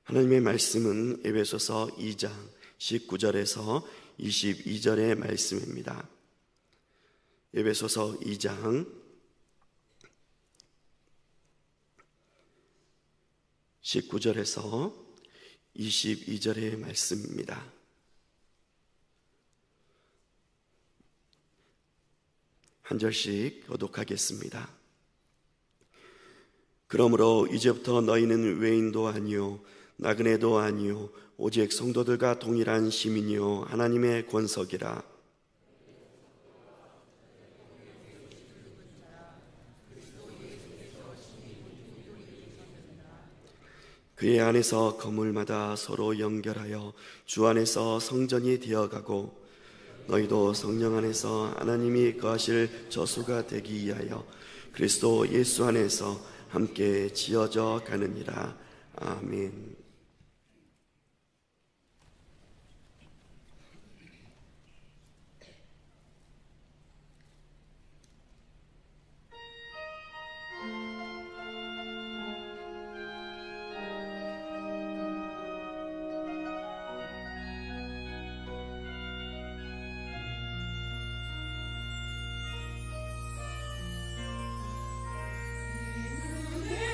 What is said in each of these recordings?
하나님의 말씀은 에베소서 2장 19절에서 22절의 말씀입니다. 에베소서 2장 19절에서 22절의 말씀입니다. 한 절씩 교독하겠습니다. 그러므로 이제부터 너희는 외인도 아니요 나그네도 아니요 오직 성도들과 동일한 시민이요 하나님의 권석이라. 그의 안에서 건물마다 서로 연결하여 주 안에서 성전이 되어가고 너희도 성령 안에서 하나님이 거하실 저수가 되기 위하여 그리스도 예수 안에서 함께 지어져 가느니라. 아멘. 내 안에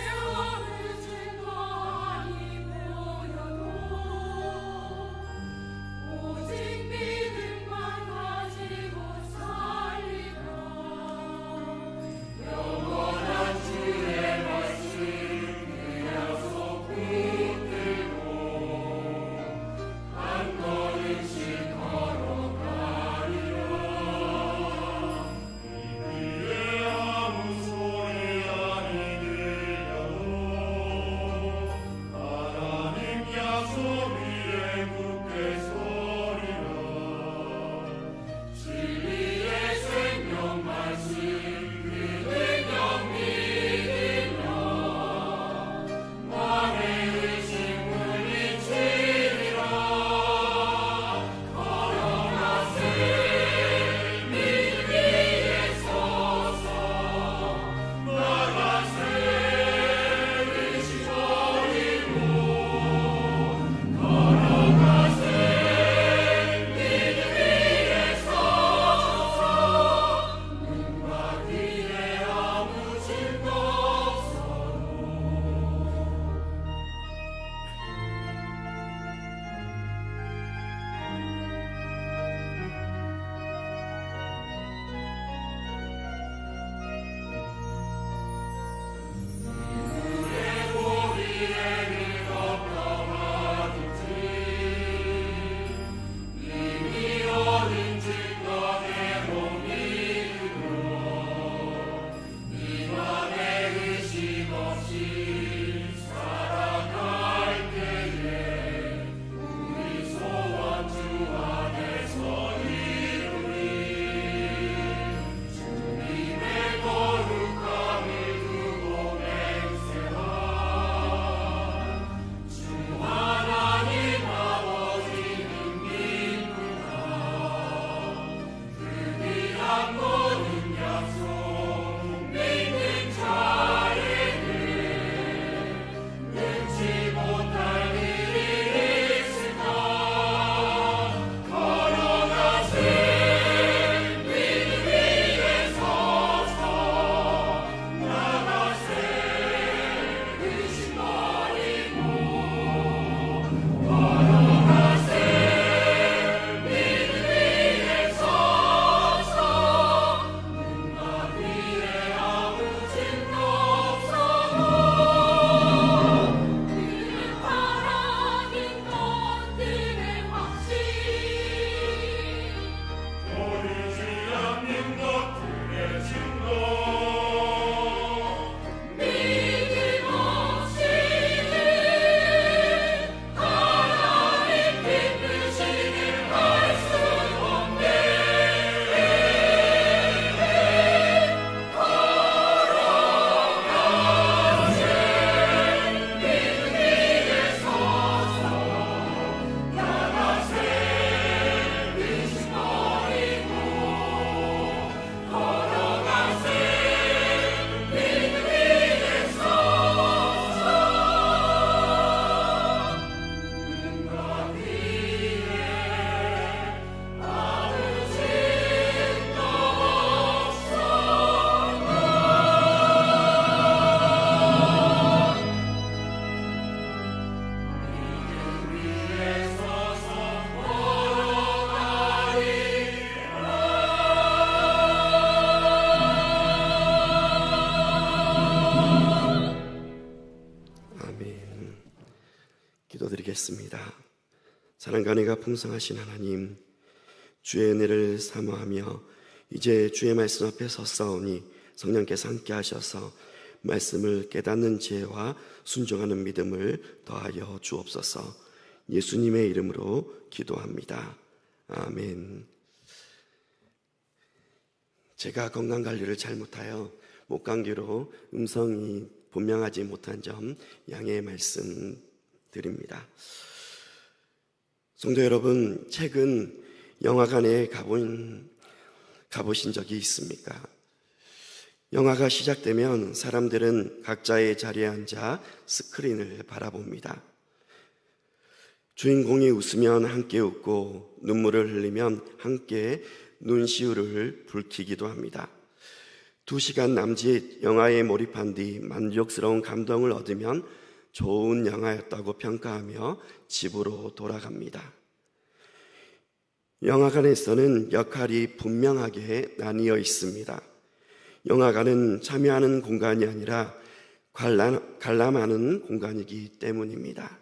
기도드리겠습니다. 사랑과 은혜가 풍성하신 하나님, 주의 은혜를 사모하며 이제 주의 말씀 앞에 섰사오니 성령께서 함께 하셔서 말씀을 깨닫는 지혜와 순종하는 믿음을 더하여 주옵소서. 예수님의 이름으로 기도합니다. 아멘. 제가 건강관리를 잘못하여 목감기로 음성이 분명하지 못한 점 양해 말씀드립니다. 성도 여러분, 최근 영화관에 가보신 적이 있습니까? 영화가 시작되면 사람들은 각자의 자리에 앉아 스크린을 바라봅니다. 주인공이 웃으면 함께 웃고 눈물을 흘리면 함께 눈시울을 붉히기도 합니다. 2시간 남짓 영화에 몰입한 뒤 만족스러운 감동을 얻으면 좋은 영화였다고 평가하며 집으로 돌아갑니다. 영화관에서는 역할이 분명하게 나뉘어 있습니다. 영화관은 참여하는 공간이 아니라 관람하는 공간이기 때문입니다.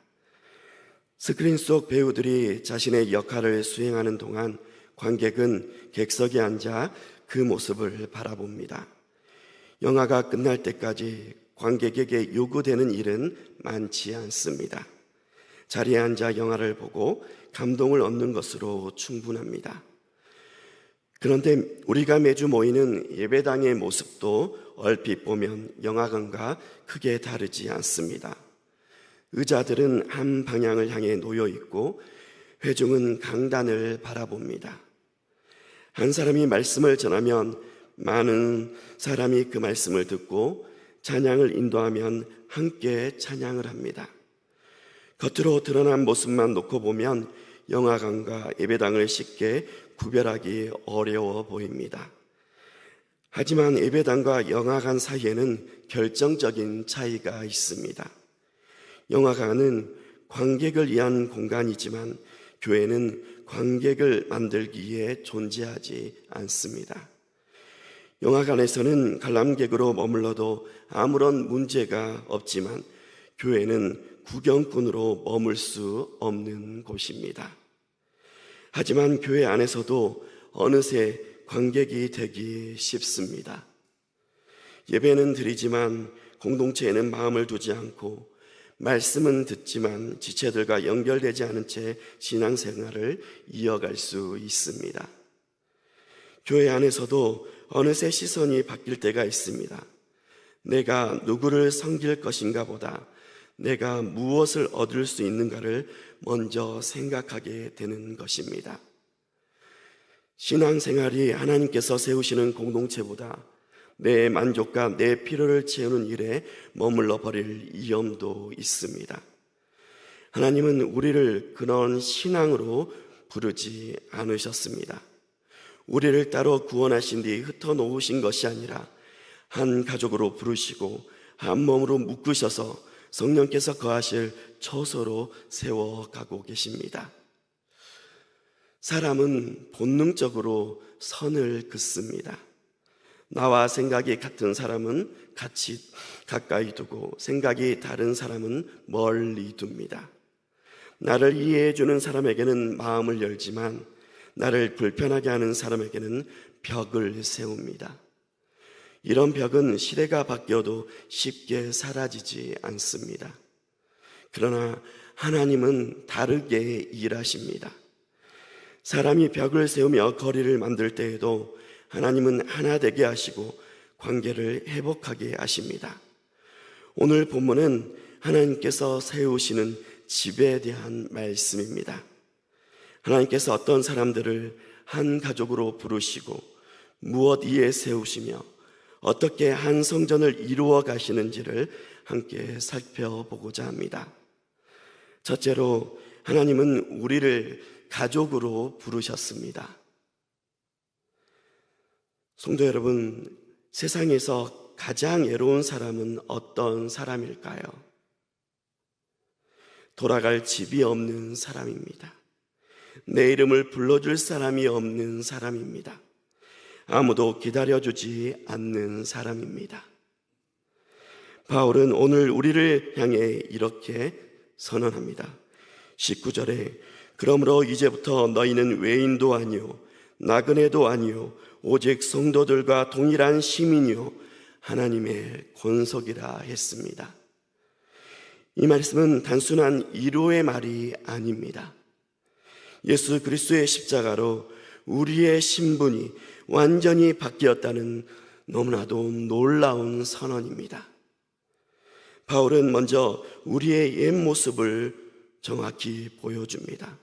스크린 속 배우들이 자신의 역할을 수행하는 동안 관객은 객석에 앉아 그 모습을 바라봅니다. 영화가 끝날 때까지 관객에게 요구되는 일은 많지 않습니다. 자리에 앉아 영화를 보고 감동을 얻는 것으로 충분합니다. 그런데 우리가 매주 모이는 예배당의 모습도 얼핏 보면 영화관과 크게 다르지 않습니다. 의자들은 한 방향을 향해 놓여 있고 회중은 강단을 바라봅니다. 한 사람이 말씀을 전하면 많은 사람이 그 말씀을 듣고 찬양을 인도하면 함께 찬양을 합니다. 겉으로 드러난 모습만 놓고 보면 영화관과 예배당을 쉽게 구별하기 어려워 보입니다. 하지만 예배당과 영화관 사이에는 결정적인 차이가 있습니다. 영화관은 관객을 위한 공간이지만 교회는 관객을 만들기 위해 존재하지 않습니다. 영화관에서는 관람객으로 머물러도 아무런 문제가 없지만 교회는 구경꾼으로 머물 수 없는 곳입니다. 하지만 교회 안에서도 어느새 관객이 되기 쉽습니다. 예배는 드리지만 공동체에는 마음을 두지 않고 말씀은 듣지만 지체들과 연결되지 않은 채 신앙생활을 이어갈 수 있습니다. 교회 안에서도 어느새 시선이 바뀔 때가 있습니다. 내가 누구를 섬길 것인가 보다 내가 무엇을 얻을 수 있는가를 먼저 생각하게 되는 것입니다. 신앙생활이 하나님께서 세우시는 공동체보다 내 만족과 내 필요를 채우는 일에 머물러 버릴 위험도 있습니다. 하나님은 우리를 그런 신앙으로 부르지 않으셨습니다. 우리를 따로 구원하신 뒤 흩어놓으신 것이 아니라 한 가족으로 부르시고 한 몸으로 묶으셔서 성령께서 거하실 처소로 세워가고 계십니다. 사람은 본능적으로 선을 긋습니다. 나와 생각이 같은 사람은 같이 가까이 두고 생각이 다른 사람은 멀리 둡니다. 나를 이해해 주는 사람에게는 마음을 열지만 나를 불편하게 하는 사람에게는 벽을 세웁니다. 이런 벽은 시대가 바뀌어도 쉽게 사라지지 않습니다. 그러나 하나님은 다르게 일하십니다. 사람이 벽을 세우며 거리를 만들 때에도 하나님은 하나 되게 하시고 관계를 회복하게 하십니다. 오늘 본문은 하나님께서 세우시는 집에 대한 말씀입니다. 하나님께서 어떤 사람들을 한 가족으로 부르시고 무엇 위에 세우시며 어떻게 한 성전을 이루어 가시는지를 함께 살펴보고자 합니다. 첫째로 하나님은 우리를 가족으로 부르셨습니다. 성도 여러분, 세상에서 가장 외로운 사람은 어떤 사람일까요? 돌아갈 집이 없는 사람입니다. 내 이름을 불러줄 사람이 없는 사람입니다. 아무도 기다려주지 않는 사람입니다. 바울은 오늘 우리를 향해 이렇게 선언합니다. 19절에 그러므로 이제부터 너희는 외인도 아니요 나그네도 아니요 오직 성도들과 동일한 시민이요 하나님의 권속이라 했습니다. 이 말씀은 단순한 위로의 말이 아닙니다. 예수 그리스도의 십자가로 우리의 신분이 완전히 바뀌었다는 너무나도 놀라운 선언입니다. 바울은 먼저 우리의 옛 모습을 정확히 보여줍니다.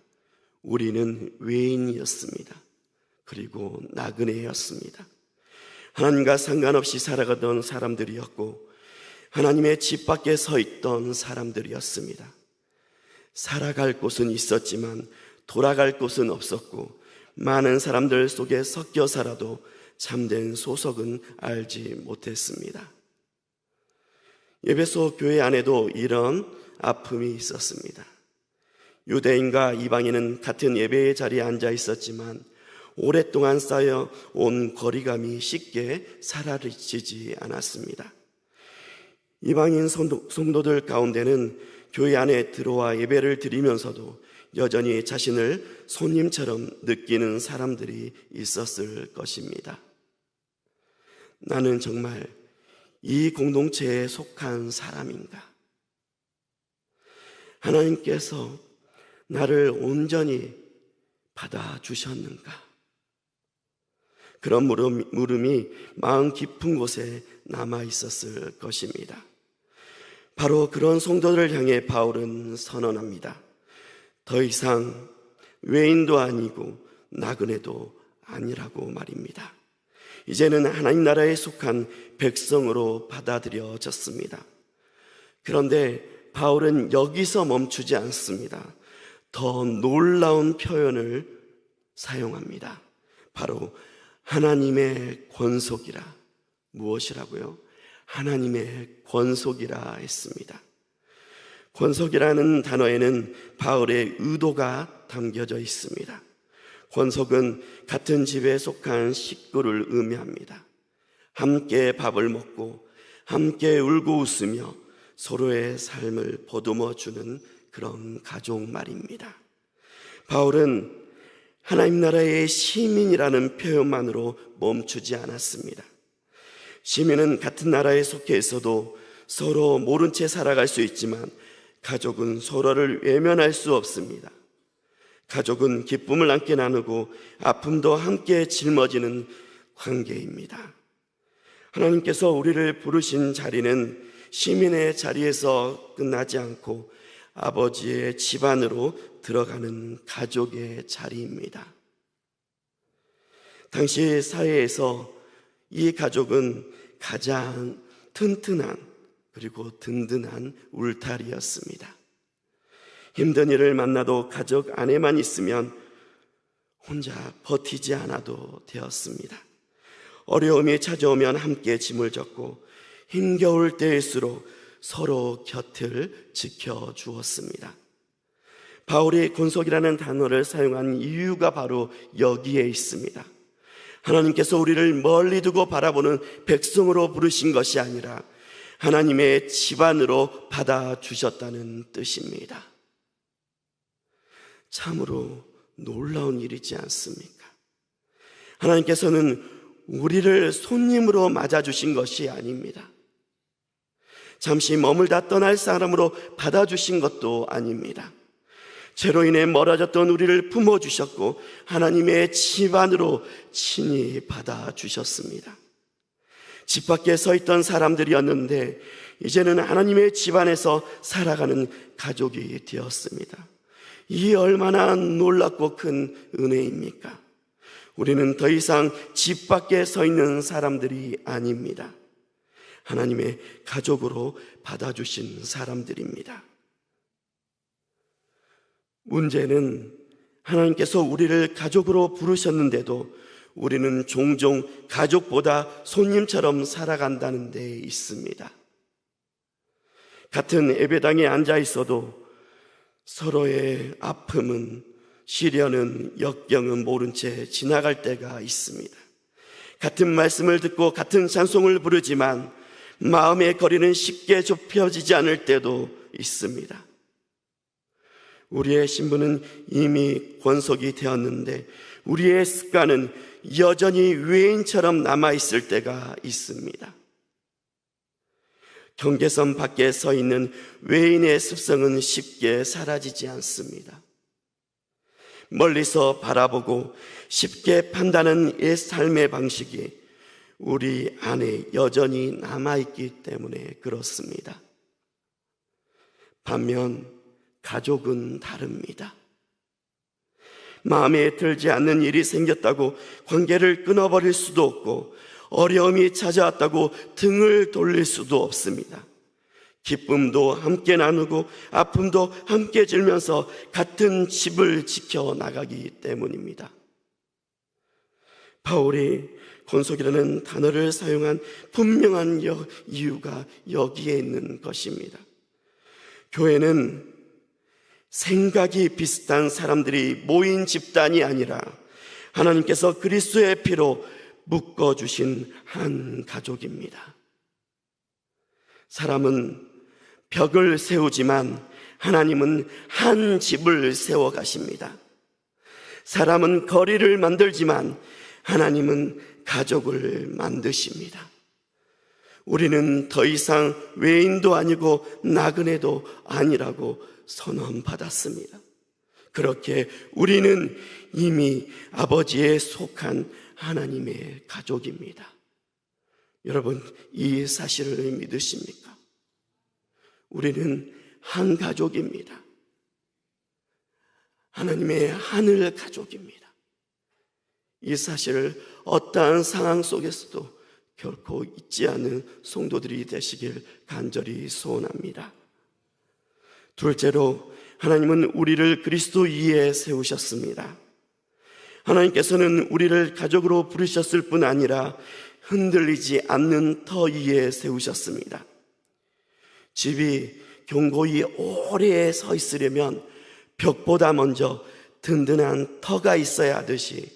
우리는 외인이었습니다. 그리고 나그네였습니다. 하나님과 상관없이 살아가던 사람들이었고 하나님의 집 밖에 서 있던 사람들이었습니다. 살아갈 곳은 있었지만 돌아갈 곳은 없었고 많은 사람들 속에 섞여 살아도 참된 소속은 알지 못했습니다. 에베소 교회 안에도 이런 아픔이 있었습니다. 유대인과 이방인은 같은 예배의 자리에 앉아 있었지만 오랫동안 쌓여 온 거리감이 쉽게 사라지지 않았습니다. 이방인 성도들 가운데는 교회 안에 들어와 예배를 드리면서도 여전히 자신을 손님처럼 느끼는 사람들이 있었을 것입니다. 나는 정말 이 공동체에 속한 사람인가? 하나님께서 나를 온전히 받아주셨는가? 그런 물음이 마음 깊은 곳에 남아 있었을 것입니다. 바로 그런 성도들을 향해 바울은 선언합니다. 더 이상 외인도 아니고 나그네도 아니라고 말입니다. 이제는 하나님 나라에 속한 백성으로 받아들여졌습니다. 그런데 바울은 여기서 멈추지 않습니다. 더 놀라운 표현을 사용합니다. 바로 하나님의 권속이라. 무엇이라고요? 하나님의 권속이라 했습니다. 권속이라는 단어에는 바울의 의도가 담겨져 있습니다. 권속은 같은 집에 속한 식구를 의미합니다. 함께 밥을 먹고 함께 울고 웃으며 서로의 삶을 보듬어 주는 그런 가족 말입니다. 바울은 하나님 나라의 시민이라는 표현만으로 멈추지 않았습니다. 시민은 같은 나라에 속해 있어도 서로 모른 채 살아갈 수 있지만 가족은 서로를 외면할 수 없습니다. 가족은 기쁨을 함께 나누고 아픔도 함께 짊어지는 관계입니다. 하나님께서 우리를 부르신 자리는 시민의 자리에서 끝나지 않고 아버지의 집안으로 들어가는 가족의 자리입니다. 당시 사회에서 이 가족은 가장 튼튼한 그리고 든든한 울타리였습니다. 힘든 일을 만나도 가족 안에만 있으면 혼자 버티지 않아도 되었습니다. 어려움이 찾아오면 함께 짐을 졌고 힘겨울 때일수록 서로 곁을 지켜주었습니다. 바울이 권속이라는 단어를 사용한 이유가 바로 여기에 있습니다. 하나님께서 우리를 멀리 두고 바라보는 백성으로 부르신 것이 아니라 하나님의 집안으로 받아주셨다는 뜻입니다. 참으로 놀라운 일이지 않습니까? 하나님께서는 우리를 손님으로 맞아주신 것이 아닙니다. 잠시 머물다 떠날 사람으로 받아주신 것도 아닙니다. 죄로 인해 멀어졌던 우리를 품어주셨고 하나님의 집안으로 친히 받아주셨습니다. 집 밖에 서 있던 사람들이었는데 이제는 하나님의 집안에서 살아가는 가족이 되었습니다. 이 얼마나 놀랍고 큰 은혜입니까? 우리는 더 이상 집 밖에 서 있는 사람들이 아닙니다. 하나님의 가족으로 받아주신 사람들입니다. 문제는 하나님께서 우리를 가족으로 부르셨는데도 우리는 종종 가족보다 손님처럼 살아간다는 데 있습니다. 같은 예배당에 앉아 있어도 서로의 아픔은, 시련은, 역경은 모른 채 지나갈 때가 있습니다. 같은 말씀을 듣고 같은 찬송을 부르지만 마음의 거리는 쉽게 좁혀지지 않을 때도 있습니다. 우리의 신분은 이미 권속이 되었는데 우리의 습관은 여전히 외인처럼 남아있을 때가 있습니다. 경계선 밖에 서 있는 외인의 습성은 쉽게 사라지지 않습니다. 멀리서 바라보고 쉽게 판단하는 옛 삶의 방식이 우리 안에 여전히 남아있기 때문에 그렇습니다. 반면 가족은 다릅니다. 마음에 들지 않는 일이 생겼다고 관계를 끊어버릴 수도 없고 어려움이 찾아왔다고 등을 돌릴 수도 없습니다. 기쁨도 함께 나누고 아픔도 함께 질면서 같은 집을 지켜나가기 때문입니다. 바울이 권속이라는 단어를 사용한 분명한 이유가 여기에 있는 것입니다. 교회는 생각이 비슷한 사람들이 모인 집단이 아니라 하나님께서 그리스도의 피로 묶어주신 한 가족입니다. 사람은 벽을 세우지만 하나님은 한 집을 세워가십니다. 사람은 거리를 만들지만 하나님은 가족을 만드십니다. 우리는 더 이상 외인도 아니고 나그네도 아니라고 선언받았습니다. 그렇게 우리는 이미 아버지에 속한 하나님의 가족입니다. 여러분, 이 사실을 믿으십니까? 우리는 한 가족입니다. 하나님의 하늘 가족입니다. 이 사실을 어떠한 상황 속에서도 결코 잊지 않는 성도들이 되시길 간절히 소원합니다. 둘째로, 하나님은 우리를 그리스도 위에 세우셨습니다. 하나님께서는 우리를 가족으로 부르셨을 뿐 아니라 흔들리지 않는 터 위에 세우셨습니다. 집이 견고히 오래 서 있으려면 벽보다 먼저 든든한 터가 있어야 하듯이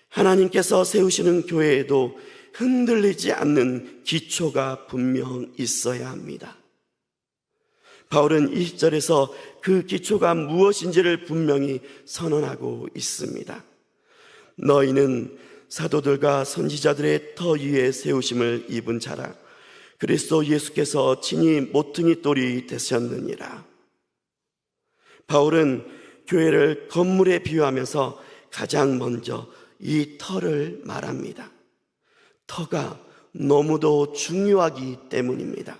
하나님께서 세우시는 교회에도 흔들리지 않는 기초가 분명 있어야 합니다. 바울은 20절에서 그 기초가 무엇인지를 분명히 선언하고 있습니다. 너희는 사도들과 선지자들의 터 위에 세우심을 입은 자라. 그리스도 예수께서 친히 모퉁이 돌이 되셨느니라. 바울은 교회를 건물에 비유하면서 가장 먼저 이 터를 말합니다. 터가 너무도 중요하기 때문입니다.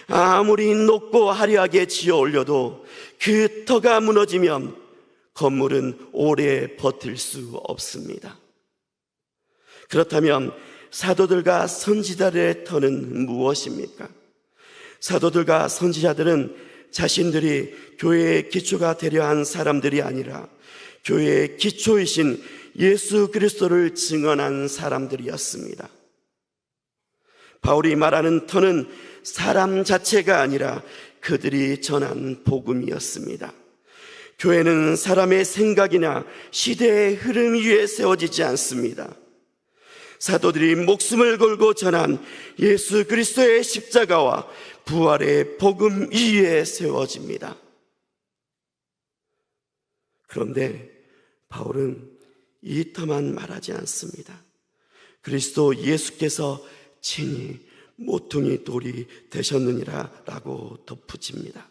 아무리 높고 화려하게 지어 올려도 그 터가 무너지면 건물은 오래 버틸 수 없습니다. 그렇다면 사도들과 선지자들의 터는 무엇입니까? 사도들과 선지자들은 자신들이 교회의 기초가 되려 한 사람들이 아니라 교회의 기초이신 예수 그리스도를 증언한 사람들이었습니다. 바울이 말하는 터는 사람 자체가 아니라 그들이 전한 복음이었습니다. 교회는 사람의 생각이나 시대의 흐름 위에 세워지지 않습니다. 사도들이 목숨을 걸고 전한 예수 그리스도의 십자가와 부활의 복음 위에 세워집니다. 그런데 바울은 이 터만 말하지 않습니다. 그리스도 예수께서 친히 모퉁이 돌이 되셨느니라 라고 덧붙입니다.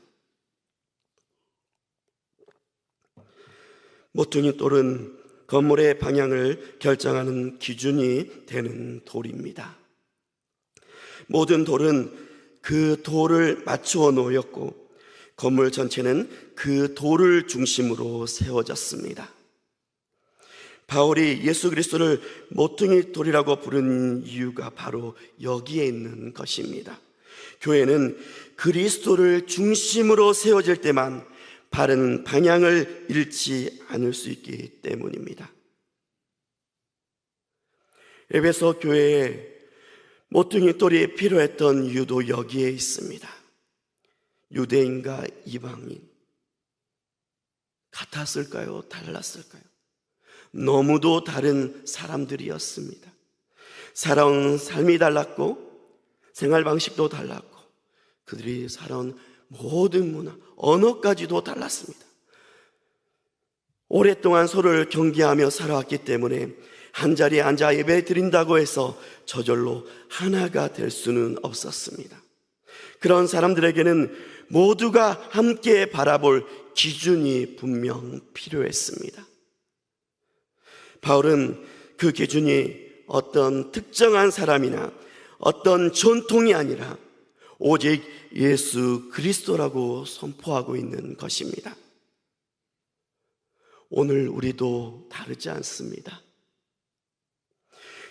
모퉁이 돌은 건물의 방향을 결정하는 기준이 되는 돌입니다. 모든 돌은 그 돌을 맞추어 놓였고 건물 전체는 그 돌을 중심으로 세워졌습니다. 바울이 예수 그리스도를 모퉁이 돌이라고 부른 이유가 바로 여기에 있는 것입니다. 교회는 그리스도를 중심으로 세워질 때만 바른 방향을 잃지 않을 수 있기 때문입니다. 에베소 교회에 모퉁이 돌이 필요했던 이유도 여기에 있습니다. 유대인과 이방인 같았을까요? 달랐을까요? 너무도 다른 사람들이었습니다. 살아온 삶이 달랐고 생활 방식도 달랐고 그들이 살아온 모든 문화, 언어까지도 달랐습니다. 오랫동안 서로를 경계하며 살아왔기 때문에 한 자리에 앉아 예배 드린다고 해서 저절로 하나가 될 수는 없었습니다. 그런 사람들에게는 모두가 함께 바라볼 기준이 분명 필요했습니다. 바울은 그 기준이 어떤 특정한 사람이나 어떤 전통이 아니라 오직 예수 그리스도라고 선포하고 있는 것입니다. 오늘 우리도 다르지 않습니다.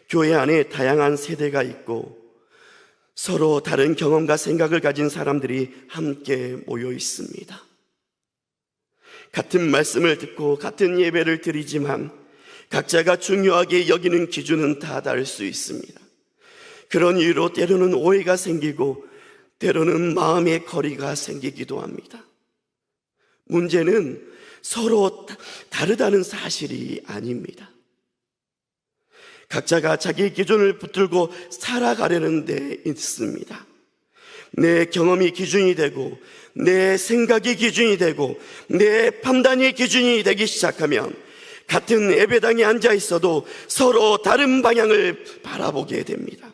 교회 안에 다양한 세대가 있고 서로 다른 경험과 생각을 가진 사람들이 함께 모여 있습니다. 같은 말씀을 듣고 같은 예배를 드리지만 각자가 중요하게 여기는 기준은 다 다를 수 있습니다. 그런 이유로 때로는 오해가 생기고 때로는 마음의 거리가 생기기도 합니다. 문제는 서로 다르다는 사실이 아닙니다. 각자가 자기 기준을 붙들고 살아가려는 데 있습니다. 내 경험이 기준이 되고 내 생각이 기준이 되고 내 판단이 기준이 되기 시작하면 같은 예배당에 앉아 있어도 서로 다른 방향을 바라보게 됩니다.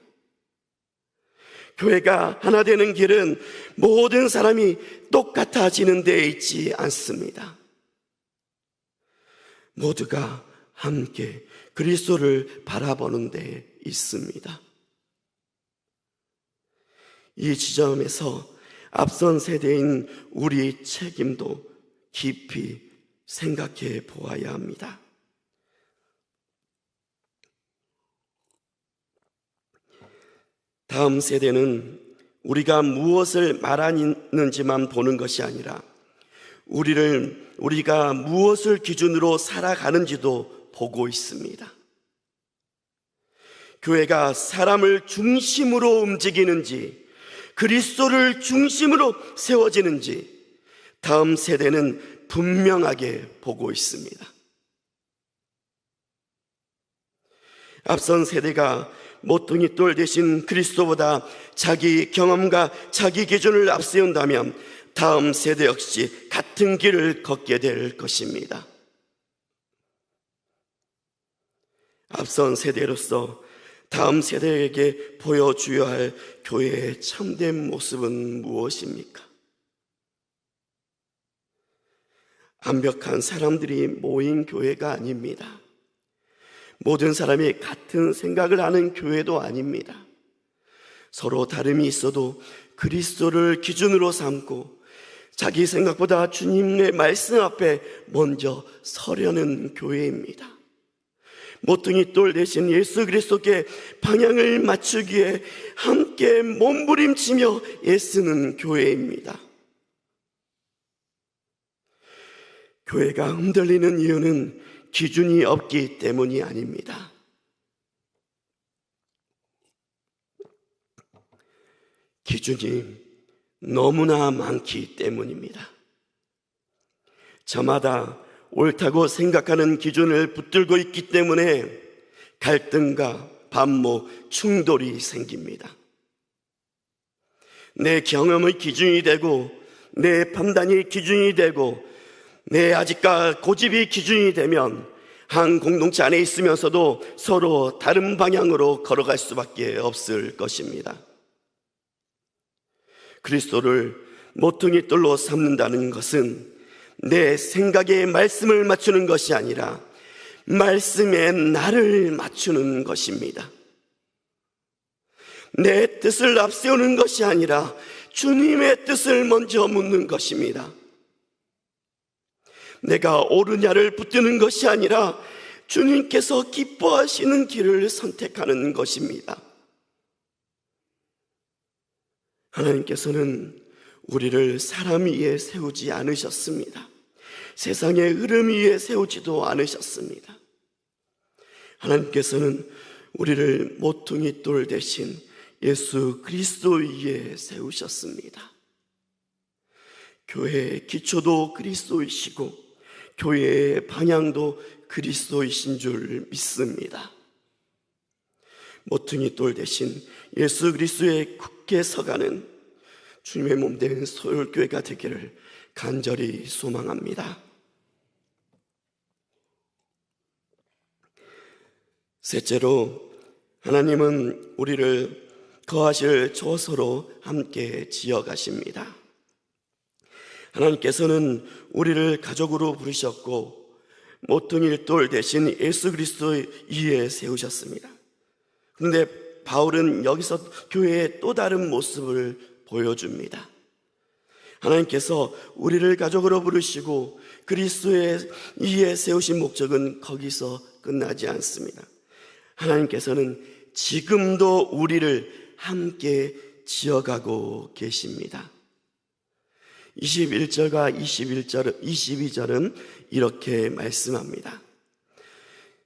교회가 하나 되는 길은 모든 사람이 똑같아지는 데 있지 않습니다. 모두가 함께 그리스도를 바라보는 데 있습니다. 이 지점에서 앞선 세대인 우리 책임도 깊이 생각해 보아야 합니다. 다음 세대는 우리가 무엇을 말하는지만 보는 것이 아니라 우리가 무엇을 기준으로 살아가는지도 보고 있습니다. 교회가 사람을 중심으로 움직이는지 그리스도를 중심으로 세워지는지 다음 세대는 분명하게 보고 있습니다. 앞선 세대가 모퉁이 돌 대신 그리스도보다 자기 경험과 자기 기준을 앞세운다면 다음 세대 역시 같은 길을 걷게 될 것입니다. 앞선 세대로서 다음 세대에게 보여줘야 할 교회의 참된 모습은 무엇입니까? 완벽한 사람들이 모인 교회가 아닙니다. 모든 사람이 같은 생각을 하는 교회도 아닙니다. 서로 다름이 있어도 그리스도를 기준으로 삼고 자기 생각보다 주님의 말씀 앞에 먼저 서려는 교회입니다. 모퉁이 돌 대신 예수 그리스도께 방향을 맞추기에 함께 몸부림치며 애쓰는 교회입니다. 교회가 흔들리는 이유는 기준이 없기 때문이 아닙니다. 기준이 너무나 많기 때문입니다. 저마다 옳다고 생각하는 기준을 붙들고 있기 때문에 갈등과 반목, 충돌이 생깁니다. 내 경험의 기준이 되고 내 판단이 기준이 되고 내 아직과 고집이 기준이 되면 한 공동체 안에 있으면서도 서로 다른 방향으로 걸어갈 수밖에 없을 것입니다. 그리스도를 모퉁이 돌로 삼는다는 것은 내 생각에 말씀을 맞추는 것이 아니라 말씀에 나를 맞추는 것입니다. 내 뜻을 앞세우는 것이 아니라 주님의 뜻을 먼저 묻는 것입니다. 내가 옳으냐를 붙드는 것이 아니라 주님께서 기뻐하시는 길을 선택하는 것입니다. 하나님께서는 우리를 사람 위에 세우지 않으셨습니다. 세상의 흐름 위에 세우지도 않으셨습니다. 하나님께서는 우리를 모퉁이 돌 대신 예수 그리스도 위에 세우셨습니다. 교회의 기초도 그리스도이시고 교회의 방향도 그리스도이신 줄 믿습니다. 모퉁이 돌 대신 예수 그리스도의 굳게 서가는 주님의 몸된 서울교회가 되기를 간절히 소망합니다. 셋째로, 하나님은 우리를 거하실 초소로 함께 지어가십니다. 하나님께서는 우리를 가족으로 부르셨고 모퉁이 돌 대신 예수 그리스도 위에 세우셨습니다. 그런데 바울은 여기서 교회의 또 다른 모습을 보여줍니다. 하나님께서 우리를 가족으로 부르시고 그리스도의 위에 세우신 목적은 거기서 끝나지 않습니다. 하나님께서는 지금도 우리를 함께 지어가고 계십니다. 21절과 22절은 이렇게 말씀합니다.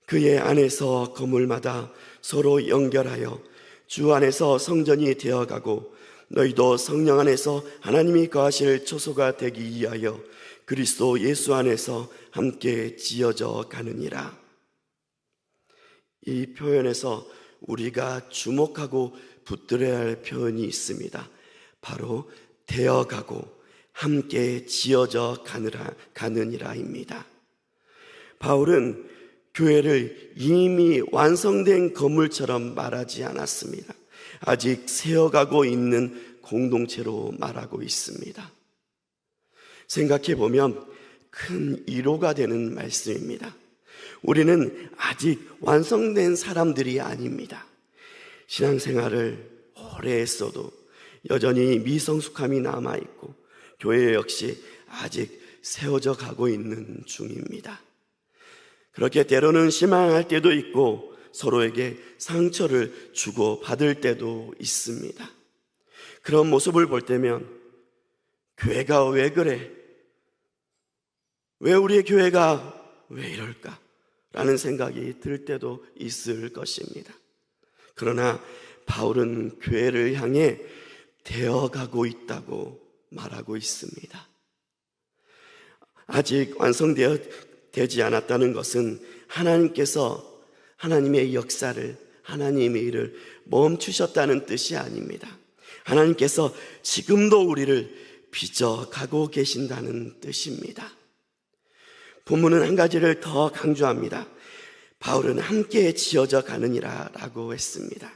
그의 안에서 건물마다 서로 연결하여 주 안에서 성전이 되어가고 너희도 성령 안에서 하나님이 거하실 초소가 되기 위하여 그리스도 예수 안에서 함께 지어져 가느니라. 이 표현에서 우리가 주목하고 붙들어야 할 표현이 있습니다. 바로 되어가고 함께 지어져 가느니라입니다. 바울은 교회를 이미 완성된 건물처럼 말하지 않았습니다. 아직 세어가고 있는 공동체로 말하고 있습니다. 생각해 보면 큰 위로가 되는 말씀입니다. 우리는 아직 완성된 사람들이 아닙니다. 신앙생활을 오래 했어도 여전히 미성숙함이 남아있고 교회 역시 아직 세워져 가고 있는 중입니다. 그렇게 때로는 실망할 때도 있고 서로에게 상처를 주고 받을 때도 있습니다. 그런 모습을 볼 때면 교회가 왜 그래? 왜 우리의 교회가 왜 이럴까? 라는 생각이 들 때도 있을 것입니다. 그러나 바울은 교회를 향해 되어가고 있다고 말하고 있습니다. 아직 완성되지 않았다는 것은 하나님께서 하나님의 역사를, 하나님의 일을 멈추셨다는 뜻이 아닙니다. 하나님께서 지금도 우리를 빚어가고 계신다는 뜻입니다. 본문은 한 가지를 더 강조합니다. 바울은 함께 지어져 가느니라 라고 했습니다.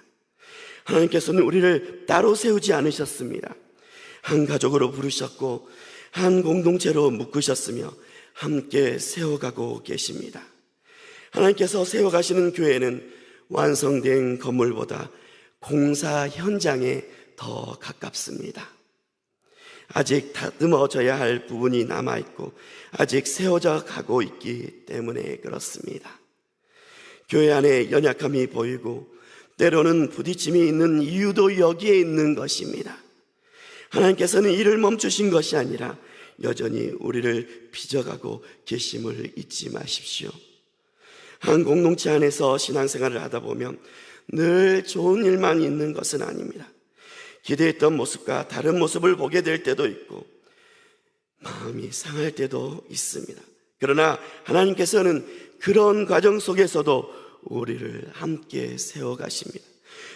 하나님께서는 우리를 따로 세우지 않으셨습니다. 한 가족으로 부르셨고 한 공동체로 묶으셨으며 함께 세워가고 계십니다. 하나님께서 세워가시는 교회는 완성된 건물보다 공사 현장에 더 가깝습니다. 아직 다듬어져야 할 부분이 남아있고 아직 세워져 가고 있기 때문에 그렇습니다. 교회 안에 연약함이 보이고 때로는 부딪힘이 있는 이유도 여기에 있는 것입니다. 하나님께서는 이를 멈추신 것이 아니라 여전히 우리를 빚어가고 계심을 잊지 마십시오. 한 공동체 안에서 신앙생활을 하다 보면 늘 좋은 일만 있는 것은 아닙니다. 기대했던 모습과 다른 모습을 보게 될 때도 있고 마음이 상할 때도 있습니다. 그러나 하나님께서는 그런 과정 속에서도 우리를 함께 세워가십니다.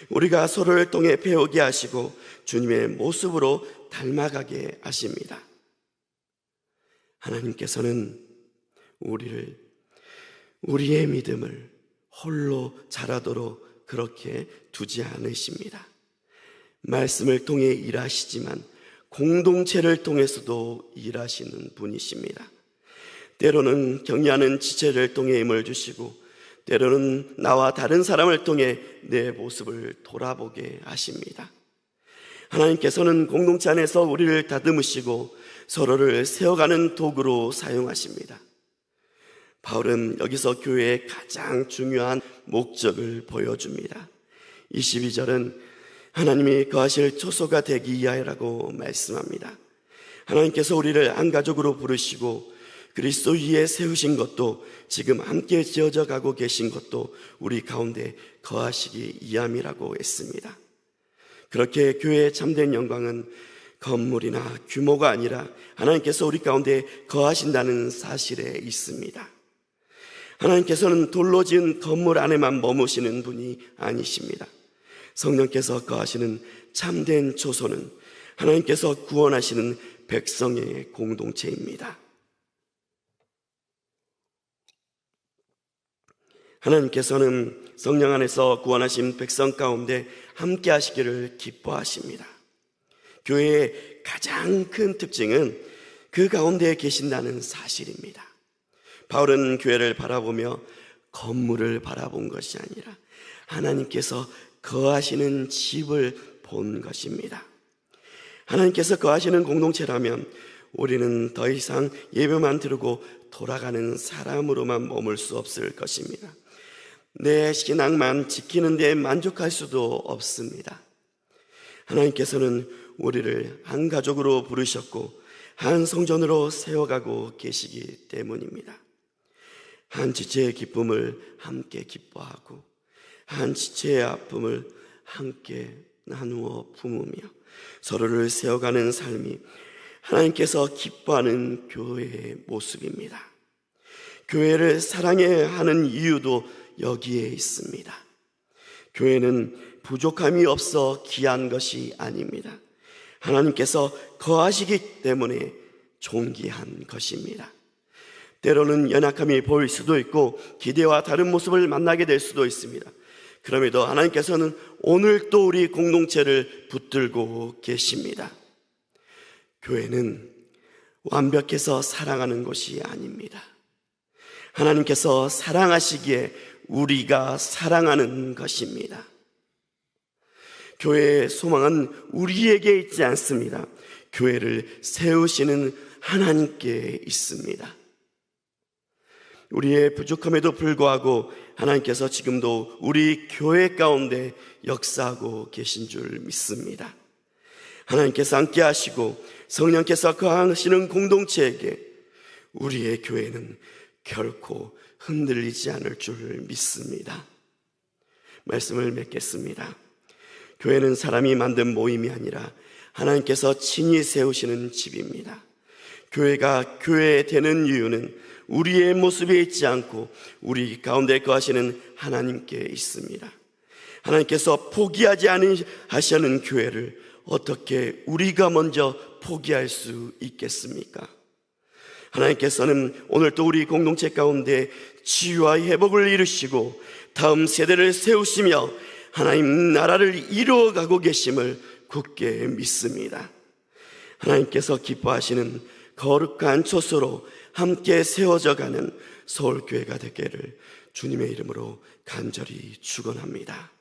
우리가 서로를 통해 배우게 하시고 주님의 모습으로 닮아가게 하십니다. 하나님께서는 우리의 믿음을 홀로 자라도록 그렇게 두지 않으십니다. 말씀을 통해 일하시지만 공동체를 통해서도 일하시는 분이십니다. 때로는 격려하는 지체를 통해 힘을 주시고 때로는 나와 다른 사람을 통해 내 모습을 돌아보게 하십니다. 하나님께서는 공동체 안에서 우리를 다듬으시고 서로를 세워가는 도구로 사용하십니다. 바울은 여기서 교회의 가장 중요한 목적을 보여줍니다. 22절은 하나님이 거하실 초소가 되기 위하여라고 말씀합니다. 하나님께서 우리를 한 가족으로 부르시고 그리스도 위에 세우신 것도 지금 함께 지어져 가고 계신 것도 우리 가운데 거하시기 위함이라고 했습니다. 그렇게 교회의 참된 영광은 건물이나 규모가 아니라 하나님께서 우리 가운데 거하신다는 사실에 있습니다. 하나님께서는 돌로 지은 건물 안에만 머무시는 분이 아니십니다. 성령께서 거하시는 참된 초소는 하나님께서 구원하시는 백성의 공동체입니다. 하나님께서는 성령 안에서 구원하신 백성 가운데 함께 하시기를 기뻐하십니다. 교회의 가장 큰 특징은 그 가운데 계신다는 사실입니다. 바울은 교회를 바라보며 건물을 바라본 것이 아니라 하나님께서 거하시는 집을 본 것입니다. 하나님께서 거하시는 공동체라면 우리는 더 이상 예배만 드리고 돌아가는 사람으로만 머물 수 없을 것입니다. 내 신앙만 지키는 데 만족할 수도 없습니다. 하나님께서는 우리를 한 가족으로 부르셨고 한 성전으로 세워가고 계시기 때문입니다. 한 지체의 기쁨을 함께 기뻐하고 한 지체의 아픔을 함께 나누어 품으며 서로를 세워가는 삶이 하나님께서 기뻐하는 교회의 모습입니다. 교회를 사랑해야 하는 이유도 여기에 있습니다. 교회는 부족함이 없어 귀한 것이 아닙니다. 하나님께서 거하시기 때문에 존귀한 것입니다. 때로는 연약함이 보일 수도 있고 기대와 다른 모습을 만나게 될 수도 있습니다. 그럼에도 하나님께서는 오늘 또 우리 공동체를 붙들고 계십니다. 교회는 완벽해서 사랑하는 곳이 아닙니다. 하나님께서 사랑하시기에 우리가 사랑하는 것입니다. 교회의 소망은 우리에게 있지 않습니다. 교회를 세우시는 하나님께 있습니다. 우리의 부족함에도 불구하고 하나님께서 지금도 우리 교회 가운데 역사하고 계신 줄 믿습니다. 하나님께서 함께 하시고 성령께서 거하시는 공동체에게 우리의 교회는 결코 흔들리지 않을 줄 믿습니다. 말씀을 맺겠습니다. 교회는 사람이 만든 모임이 아니라 하나님께서 친히 세우시는 집입니다. 교회가 교회 되는 이유는 우리의 모습에 있지 않고 우리 가운데 거하시는 하나님께 있습니다. 하나님께서 포기하지 않으시는 교회를 어떻게 우리가 먼저 포기할 수 있겠습니까? 하나님께서는 오늘 또 우리 공동체 가운데 치유와 회복을 이루시고 다음 세대를 세우시며 하나님 나라를 이루어가고 계심을 굳게 믿습니다. 하나님께서 기뻐하시는 거룩한 초소로 함께 세워져가는 서울교회가 되기를 주님의 이름으로 간절히 축원합니다.